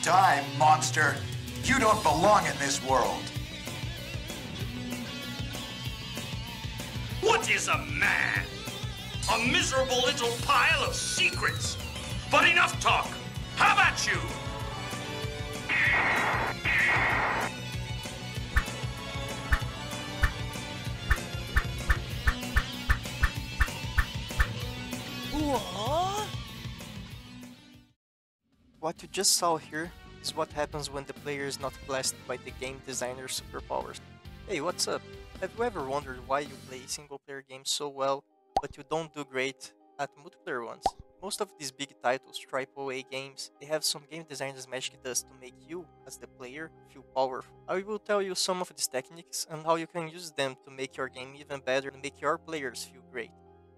time, monster. You don't belong in this world. What is a man? A miserable little pile of secrets. But enough talk. How about you? What you just saw here is what happens when the player is not blessed by the game designer's superpowers. Hey, what's up? Have you ever wondered why you play single-player games so well, but you don't do great at multiplayer ones? Most of these big titles, AAA games, they have some game designer's magic dust to make you, as the player, feel powerful. I will tell you some of these techniques and how you can use them to make your game even better and make your players feel great.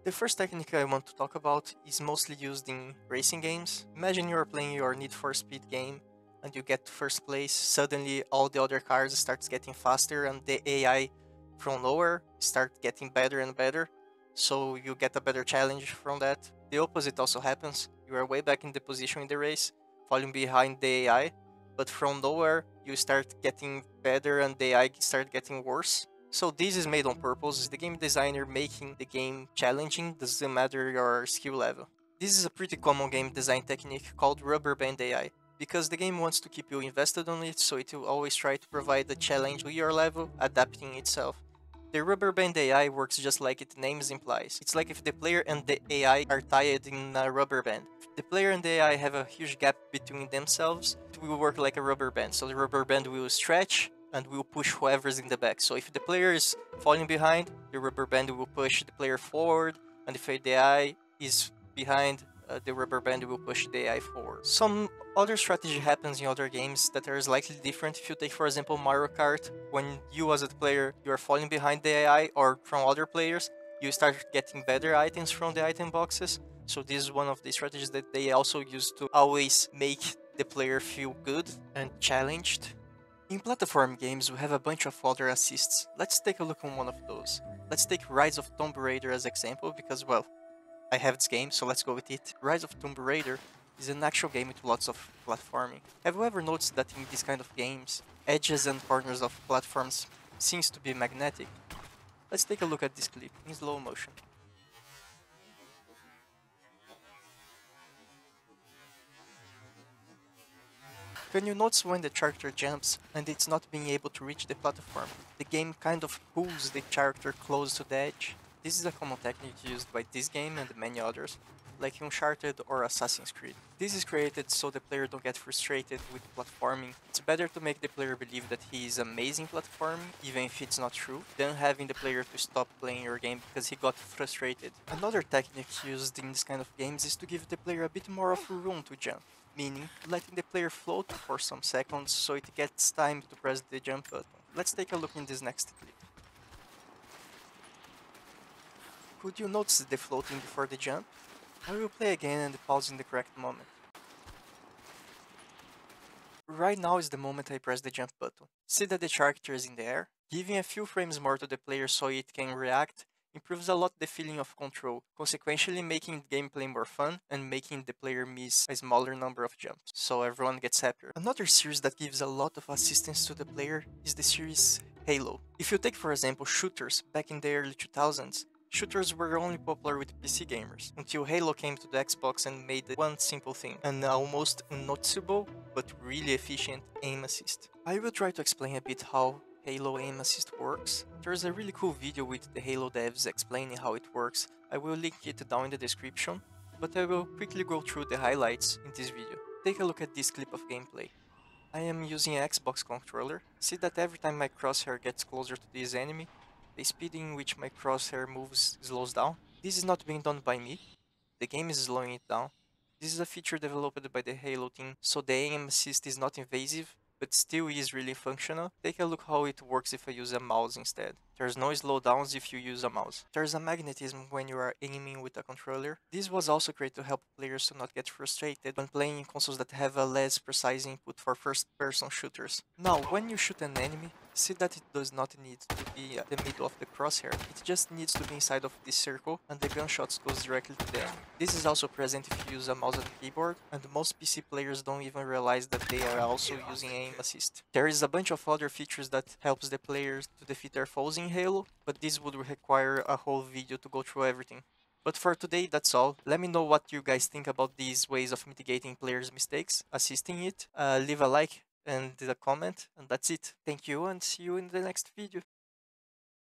The first technique I want to talk about is mostly used in racing games. Imagine you are playing your Need for Speed game and you get to first place, suddenly all the other cars starts getting faster and the AI from nowhere start getting better and better, so you get a better challenge from that. The opposite also happens, you are way back in the position in the race, falling behind the AI, but from nowhere you start getting better and the AI start getting worse. So this is made on purpose, it's the game designer making the game challenging, doesn't matter your skill level. This is a pretty common game design technique called rubber band AI, because the game wants to keep you invested on it, so it will always try to provide a challenge to your level, adapting itself. The rubber band AI works just like its name implies. It's like if the player and the AI are tied in a rubber band. If the player and the AI have a huge gap between themselves, it will work like a rubber band. So the rubber band will stretch and will push whoever's in the back. So if the player is falling behind, the rubber band will push the player forward, and if the AI is behind, the rubber band will push the AI forward. Some other strategy happens in other games that are slightly different. If you take, for example, Mario Kart, when you as a player, you are falling behind the AI or from other players, you start getting better items from the item boxes. So this is one of the strategies that they also use to always make the player feel good and challenged. In platform games, we have a bunch of other assists. Let's take a look on one of those. Let's take Rise of Tomb Raider as example because, well, I have this game, so let's go with it. Rise of Tomb Raider is an actual game with lots of platforming. Have you ever noticed that in these kind of games, edges and corners of platforms seems to be magnetic? Let's take a look at this clip in slow motion. Can you notice when the character jumps and it's not being able to reach the platform? The game kind of pulls the character close to the edge. This is a common technique used by this game and many others, like Uncharted or Assassin's Creed. This is created so the player don't get frustrated with platforming. It's better to make the player believe that he is amazing platforming, even if it's not true, than having the player to stop playing your game because he got frustrated. Another technique used in this kind of games is to give the player a bit more of room to jump, meaning letting the player float for some seconds so it gets time to press the jump button. Let's take a look in this next clip. Could you notice the floating before the jump? I will play again and pause in the correct moment. Right now is the moment I press the jump button. See that the character is in the air? Giving a few frames more to the player so it can react improves a lot the feeling of control, consequentially making the gameplay more fun and making the player miss a smaller number of jumps, so everyone gets happier. Another series that gives a lot of assistance to the player is the series Halo. If you take for example shooters back in the early 2000s, shooters were only popular with PC gamers, until Halo came to the Xbox and made one simple thing, an almost unnoticeable but really efficient aim assist. I will try to explain a bit how Halo aim assist works. There's a really cool video with the Halo devs explaining how it works. I will link it down in the description, but I will quickly go through the highlights in this video. Take a look at this clip of gameplay. I am using an Xbox controller. See that every time my crosshair gets closer to this enemy, the speed in which my crosshair moves slows down. This is not being done by me, the game is slowing it down. This is a feature developed by the Halo team, so the aim assist is not invasive, but still is really functional. Take a look how it works if I use a mouse instead. There's no slowdowns if you use a mouse. There's a magnetism when you are aiming with a controller. This was also created to help players to not get frustrated when playing in consoles that have a less precise input for first-person shooters. Now, when you shoot an enemy, See that it does not need to be at the middle of the crosshair, it just needs to be inside of this circle and the gunshots goes directly to the enemy. This is also present if you use a mouse and keyboard, and most PC players don't even realize that they are also using aim assist. There is a bunch of other features that helps the players to defeat their foes in Halo, but this would require a whole video to go through everything. But for today, that's all. Let me know what you guys think about these ways of mitigating players' mistakes, assisting it. Leave a like and a comment, and that's it. Thank you, and see you in the next video.